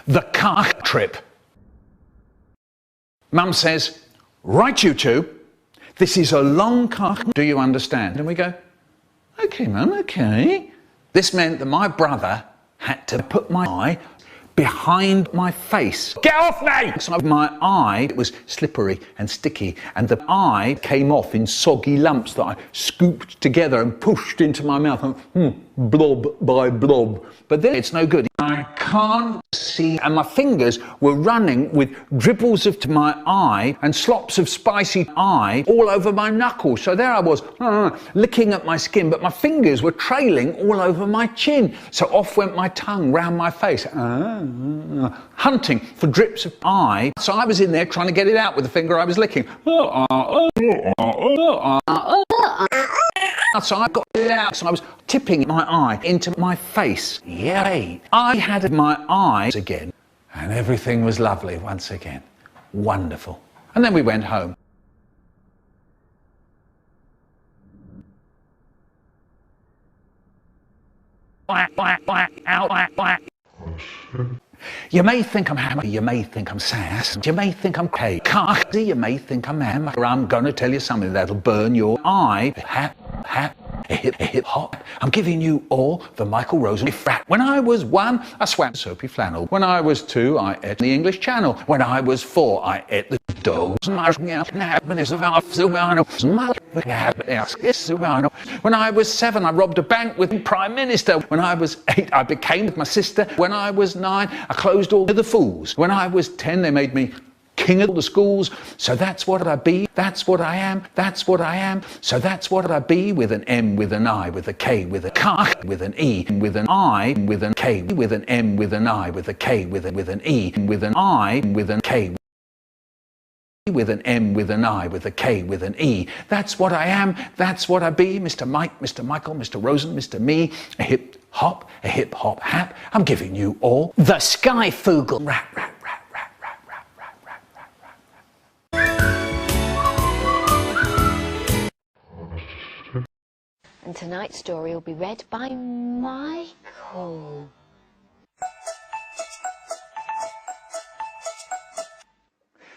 The car trip. Mum says, right you two, this is a long car, do you understand? And we go, okay Mum, okay. This meant that my brother had to put my eye behind my face. Get off me! So my eye was slippery and sticky, and the eye came off in soggy lumps that I scooped together and pushed into my mouth, blob by blob. But then it's no good. I can't see, and my fingers were running with dribbles of my eye and slops of spicy eye all over my knuckles. So there I was, licking at my skin, but my fingers were trailing all over my chin. So off went my tongue round my face, hunting for drips of eye. So I was in there trying to get it out with the finger I was licking. So I got it out, so I was tipping my eye into my face. Yay! I had my eyes again, and everything was lovely once again. Wonderful. And then we went home. You may think I'm hammer, you may think I'm sass, you may think I'm cocky, you may think I'm hammer. I'm gonna tell you something that'll burn your eye. Hip hop. I'm giving you all the Michael Rosen frat. When I was 1, I swam soapy flannel. When I was 2, I ate the English Channel. When I was 4, I ate the dogs. When I was 7, I robbed a bank with the Prime Minister. When I was 8, I became with my sister. When I was 9, I closed all the fools. When I was 10, they made me king of the schools. So that's what I be, that's what I am, that's what I am. So that's what I be, with an M, with an I, with a K, with a K, with an E, with an I, with an K, with an M, with an I, with a K, with an E, with an I, with an K, with an M, with an I, with a K, with an E. That's what I am, that's what I be, Mr. Mike, Mr. Michael, Mr. Rosen, Mr. Me, a hip hop hap. I'm giving you all the sky foogle. Rat, rat, rat, rat, rat, rat, rat, rat, rat, rat, rat. And tonight's story will be read by Michael.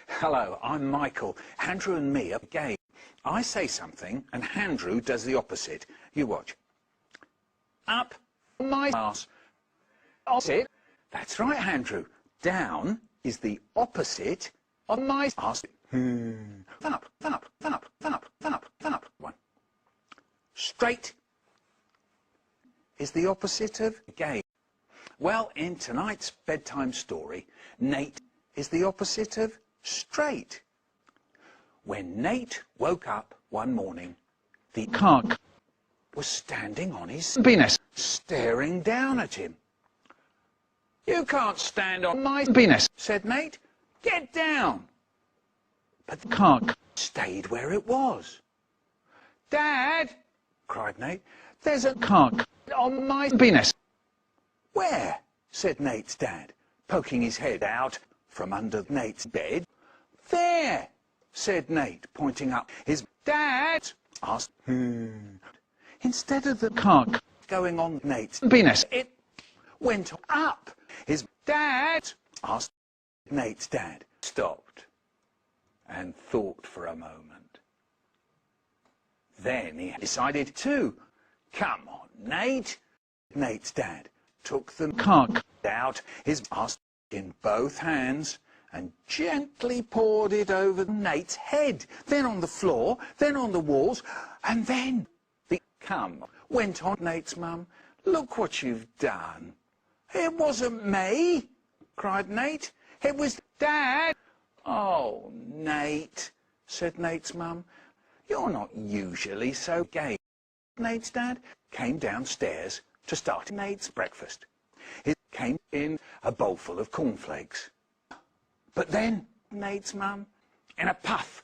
Hello, I'm Michael. Andrew and me are gay. I say something and Andrew does the opposite. You watch. Up my ass. Opposite. That's right, Andrew. Down is the opposite of my ass. Fun up, fun up, fun up, fun up, fun up, fun up. One. Straight is the opposite of gay. Well, in tonight's bedtime story, Nate is the opposite of straight. When Nate woke up one morning, the cock was standing on his penis, staring down at him. You can't stand on my penis, said Nate. Get down. But the cock stayed where it was. Dad, cried Nate, there's a cock on my penis. Where? Said Nate's dad, poking his head out from under Nate's bed. There, said Nate, pointing up. His dad asked, Instead of the cock going on Nate's penis, it went up. His dad asked. Nate's dad stopped and thought for a moment. Then he decided to. Come on, Nate. Nate's dad took the cock out his ass in both hands and gently poured it over Nate's head, then on the floor, then on the walls, and then the cum went on Nate's mum. Look what you've done. It wasn't me, cried Nate. It was Dad. Oh, Nate, said Nate's mum. You're not usually so gay. Nate's dad came downstairs to start Nate's breakfast. He came in a bowl full of cornflakes. But then Nate's mum, in a puff,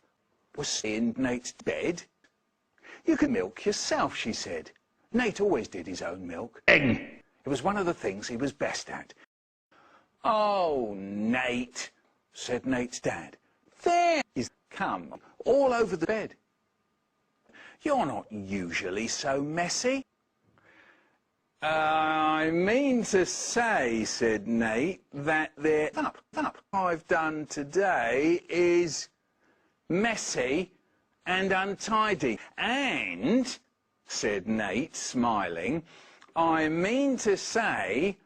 was in Nate's bed. You can milk yourself, she said. Nate always did his own milk. It was one of the things he was best at. Oh, Nate, said Nate's dad. There is cum all over the bed. You're not usually so messy. I mean to say, said Nate, that the up I've done today is messy and untidy. And, said Nate, smiling, I mean to say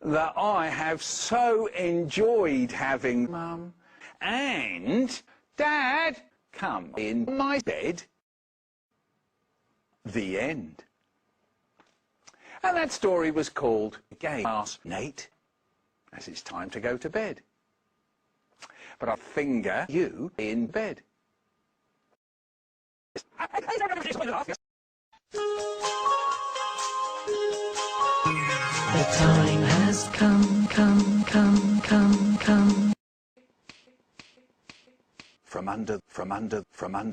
that I have so enjoyed having Mum and Dad come in my bed. The end. And that story was called Game. Ask Nate, as it's time to go to bed. But I finger you in bed. The time has come. From under